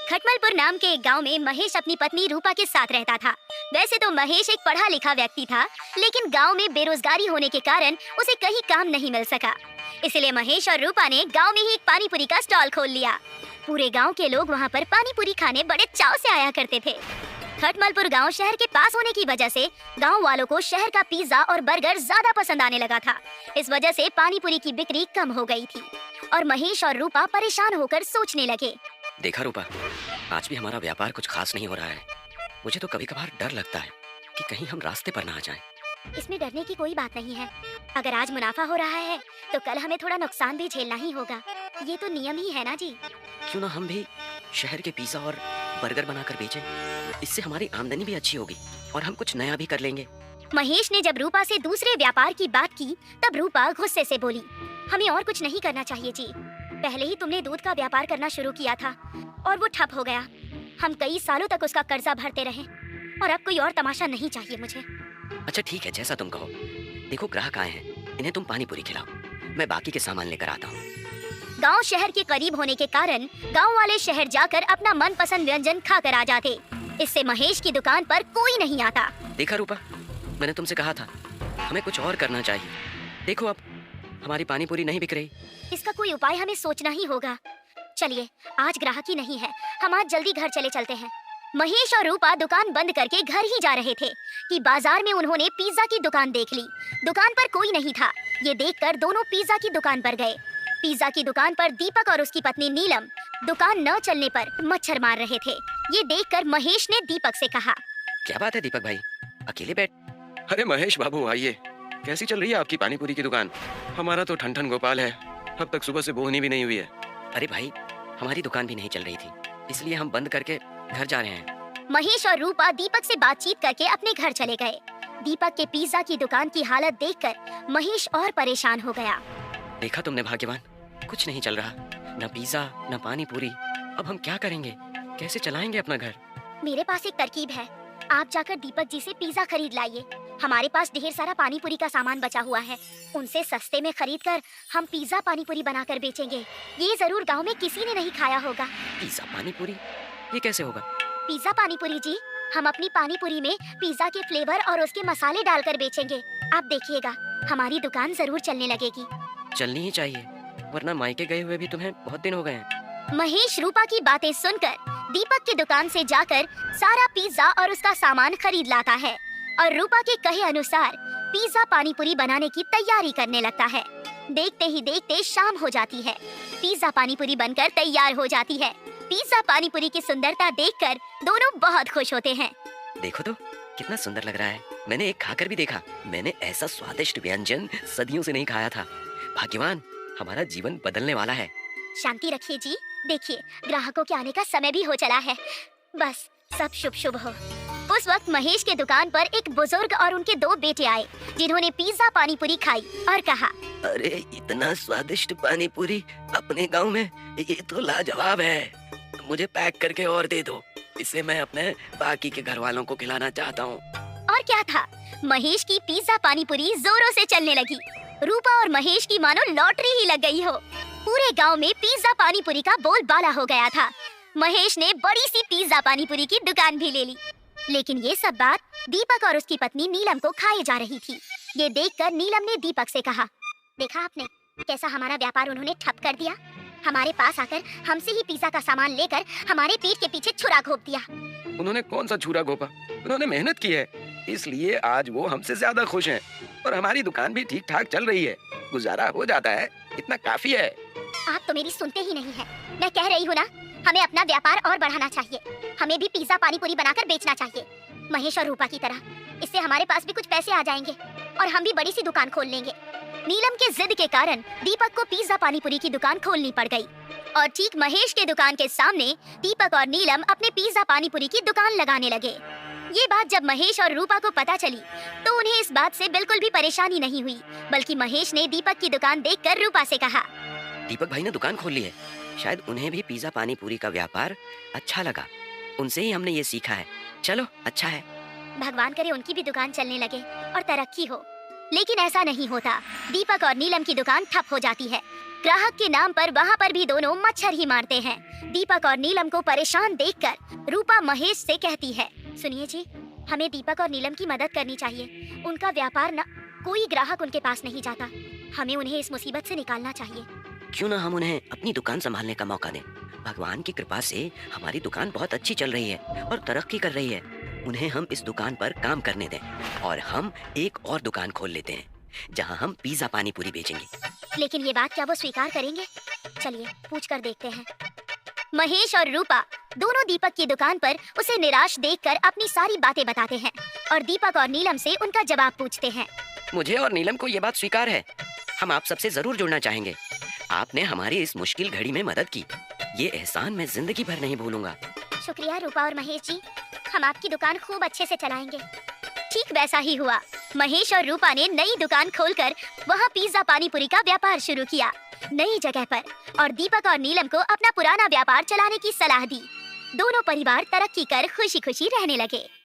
खटमलपुर नाम के एक गांव में महेश अपनी पत्नी रूपा के साथ रहता था। वैसे तो महेश एक पढ़ा लिखा व्यक्ति था, लेकिन गांव में बेरोजगारी होने के कारण उसे कहीं काम नहीं मिल सका। इसलिए महेश और रूपा ने गांव में ही एक पानी पूरी का स्टॉल खोल लिया। पूरे गांव के लोग वहां पर पानी पूरी खाने बड़े चाव से आया करते थे। खटमलपुर गांव शहर के पास होने की वजह से गांव वालों को शहर का पिज्जा और बर्गर ज्यादा पसंद आने लगा था। इस वजह से पानी पूरी की बिक्री कम हो गई थी और महेश और रूपा परेशान होकर सोचने लगे। देखा रूपा, आज भी हमारा व्यापार कुछ खास नहीं हो रहा है। मुझे तो कभी कभार डर लगता है कि कहीं हम रास्ते पर ना आ जाएं। इसमें डरने की कोई बात नहीं है। अगर आज मुनाफा हो रहा है तो कल हमें थोड़ा नुकसान भी झेलना ही होगा। ये तो नियम ही है ना जी। क्यों ना हम भी शहर के पिज्जा और बर्गर बनाकर बेचें? इससे हमारी आमदनी भी अच्छी होगी और हम कुछ नया भी कर लेंगे। महेश ने जब रूपा से दूसरे व्यापार की बात की तब रूपा गुस्से से बोली, हमें और कुछ नहीं करना चाहिए जी। पहले ही तुमने दूध का व्यापार करना शुरू किया था और वो ठप हो गया। हम कई सालों तक उसका कर्जा भरते रहे और अब कोई और तमाशा नहीं चाहिए मुझे। अच्छा ठीक है, जैसा तुम कहो। देखो ग्राहक आए हैं, इन्हें तुम पानी पूरी खिलाओ, मैं बाकी के सामान लेकर आता हूँ। गांव शहर के करीब होने के कारण गांव वाले शहर जाकर अपना मनपसंद व्यंजन खाकर आ जाते। इससे महेश की दुकान पर कोई नहीं आता। देखा रूपा, मैंने तुमसे कहा था हमें कुछ और करना चाहिए। देखो अब हमारी पानी पूरी नहीं बिक रही। इसका कोई उपाय हमें सोचना ही होगा। चलिए, आज ग्राहक ही नहीं है, हम आज जल्दी घर चले चलते हैं। महेश और रूपा दुकान बंद करके घर ही जा रहे थे कि बाजार में उन्होंने पिज्जा की दुकान देख ली। दुकान पर कोई नहीं था। ये देखकर दोनों पिज्जा की दुकान पर गए। पिज्जा की दुकान पर दीपक और उसकी पत्नी नीलम दुकान न चलने पर मच्छर मार रहे थे। ये देखकर महेश ने दीपक से कहा, क्या बात है दीपक भाई, अकेले बैठ? अरे महेश बाबू आइए, कैसी चल रही है आपकी पानी पूरी की दुकान? हमारा तो ठन ठन गोपाल है, अब तक सुबह से बोहनी भी नहीं हुई है। अरे भाई, हमारी दुकान भी नहीं चल रही थी, इसलिए हम बंद करके घर जा रहे हैं। महेश और रूपा दीपक से बातचीत करके अपने घर चले गए। दीपक के पिज्जा की दुकान की हालत देखकर महेश और परेशान हो गया। देखा तुमने भाग्यवान, कुछ नहीं चल रहा, न पिज्जा न पानी पूरी। अब हम क्या करेंगे, कैसे चलाएंगे अपना घर? मेरे पास एक तरकीब है, आप जाकर दीपक जी से पिज्जा खरीद लाइए। हमारे पास ढेर सारा पानी पूरी का सामान बचा हुआ है, उनसे सस्ते में खरीद कर हम पिज्जा पानी पूरी बनाकर बेचेंगे। ये जरूर गांव में किसी ने नहीं खाया होगा। पिज्जा पानी पूरी, ये कैसे होगा? पिज्जा पानी पूरी जी, हम अपनी पानी पूरी में पिज्जा के फ्लेवर और उसके मसाले डालकर बेचेंगे। आप देखिएगा, हमारी दुकान जरूर चलने लगेगी। चलनी ही चाहिए, वरना मायके गए हुए भी तुम्हें बहुत दिन हो गए हैं। महेश रूपा की बातें सुनकर दीपक की दुकान से जाकर सारा पिज्जा और उसका सामान खरीद लाता है और रूपा के कहे अनुसार पिज्जा पानी पूरी बनाने की तैयारी करने लगता है। देखते ही देखते शाम हो जाती है। पिज्जा पानी पूरी बनकर तैयार हो जाती है। पिज्जा पानी पूरी की सुंदरता देखकर दोनों बहुत खुश होते हैं। देखो तो कितना सुंदर लग रहा है, मैंने एक खाकर भी देखा। मैंने ऐसा स्वादिष्ट व्यंजन सदियों से नहीं खाया था। भाग्यवान, हमारा जीवन बदलने वाला है। शांति रखिए जी, देखिए ग्राहकों के आने का समय भी हो चला है। बस सब शुभ शुभ हो। उस वक्त महेश के दुकान पर एक बुजुर्ग और उनके दो बेटे आए, जिन्होंने पिज्जा पानी पूरी खाई और कहा, अरे इतना स्वादिष्ट पानी पूरी अपने गांव में, ये तो लाजवाब है। मुझे पैक करके और दे दो, इसे मैं अपने बाकी के घर वालों को खिलाना चाहता हूँ। और क्या था, महेश की पिज्जा पानी पूरी जोरों से चलने लगी। रूपा और महेश की मानो लॉटरी ही लग गई हो। पूरे गांव में पिज्जा पानी पूरी का बोलबाला हो गया था। महेश ने बड़ी सी पिज्जा पानी पूरी की दुकान भी ले ली। लेकिन ये सब बात दीपक और उसकी पत्नी नीलम को खाए जा रही थी। ये देखकर नीलम ने दीपक से कहा, देखा आपने कैसा हमारा व्यापार उन्होंने ठप कर दिया। हमारे पास आकर हमसे ही पिज्जा का सामान लेकर हमारे पीठ के पीछे छुरा घोंप दिया। उन्होंने कौन सा छुरा घोपा, उन्होंने मेहनत की है, इसलिए आज वो हमसे ज्यादा खुश हैं और हमारी दुकान भी ठीक ठाक चल रही है। गुजारा हो जाता है, इतना काफी है। आप तो मेरी सुनते ही नहीं है। मैं कह रही हूँ ना, हमें अपना व्यापार और बढ़ाना चाहिए। हमें भी पिज्जा पानी पूरी बनाकर बेचना चाहिए, महेश और रूपा की तरह। इससे हमारे पास भी कुछ पैसे आ जाएंगे और हम भी बड़ी सी दुकान खोल लेंगे। नीलम के जिद के कारण दीपक को पिज्जा पानी पूरी की दुकान खोलनी पड़ गई और ठीक महेश के दुकान के सामने दीपक और नीलम अपने पिज्जा पानी पूरी की दुकान लगाने लगे। ये बात जब महेश और रूपा को पता चली तो उन्हें इस बात से बिल्कुल भी परेशानी नहीं हुई, बल्कि महेश ने दीपक की दुकान देखकर रूपा से कहा, दीपक भाई ने दुकान खोल ली है, शायद उन्हें भी पिज्जा पानी पूरी का व्यापार अच्छा लगा। उनसे ही हमने ये सीखा है। चलो अच्छा है, भगवान करे उनकी भी दुकान चलने लगे और तरक्की हो। लेकिन ऐसा नहीं होता। दीपक और नीलम की दुकान ठप हो जाती है। ग्राहक के नाम पर वहाँ पर भी दोनों मच्छर ही मारते हैं। दीपक और नीलम को परेशान देखकर रूपा महेश से कहती है, सुनिए जी, हमें दीपक और नीलम की मदद करनी चाहिए। उनका व्यापार ना, कोई ग्राहक उनके पास नहीं जाता। हमें उन्हें इस मुसीबत से निकालना चाहिए। क्यों ना हम उन्हें अपनी दुकान संभालने का मौका दें। भगवान की कृपा से हमारी दुकान बहुत अच्छी चल रही है और तरक्की कर रही है। उन्हें हम इस दुकान पर काम करने दें और हम एक और दुकान खोल लेते हैं जहां हम पिज्जा पानी पूरी बेचेंगे। लेकिन ये बात क्या वो स्वीकार करेंगे? चलिए पूछ कर देखते हैं। महेश और रूपा दोनों दीपक की दुकान पर उसे निराश देखकर अपनी सारी बातें बताते हैं और दीपक और नीलम से उनका जवाब पूछते हैं। मुझे और नीलम को ये बात स्वीकार है। हम आप सबसे जरूर जुड़ना चाहेंगे। आपने हमारी इस मुश्किल घड़ी में मदद की, ये एहसान मैं जिंदगी भर नहीं भूलूंगा। शुक्रिया रूपा और महेश जी, हम आपकी दुकान खूब अच्छे से चलाएंगे। ठीक वैसा ही हुआ। महेश और रूपा ने नई दुकान खोलकर वहाँ पिज्जा पानी पूरी का व्यापार शुरू किया नई जगह पर, और दीपक और नीलम को अपना पुराना व्यापार चलाने की सलाह दी। दोनों परिवार तरक्की कर खुशी खुशी रहने लगे।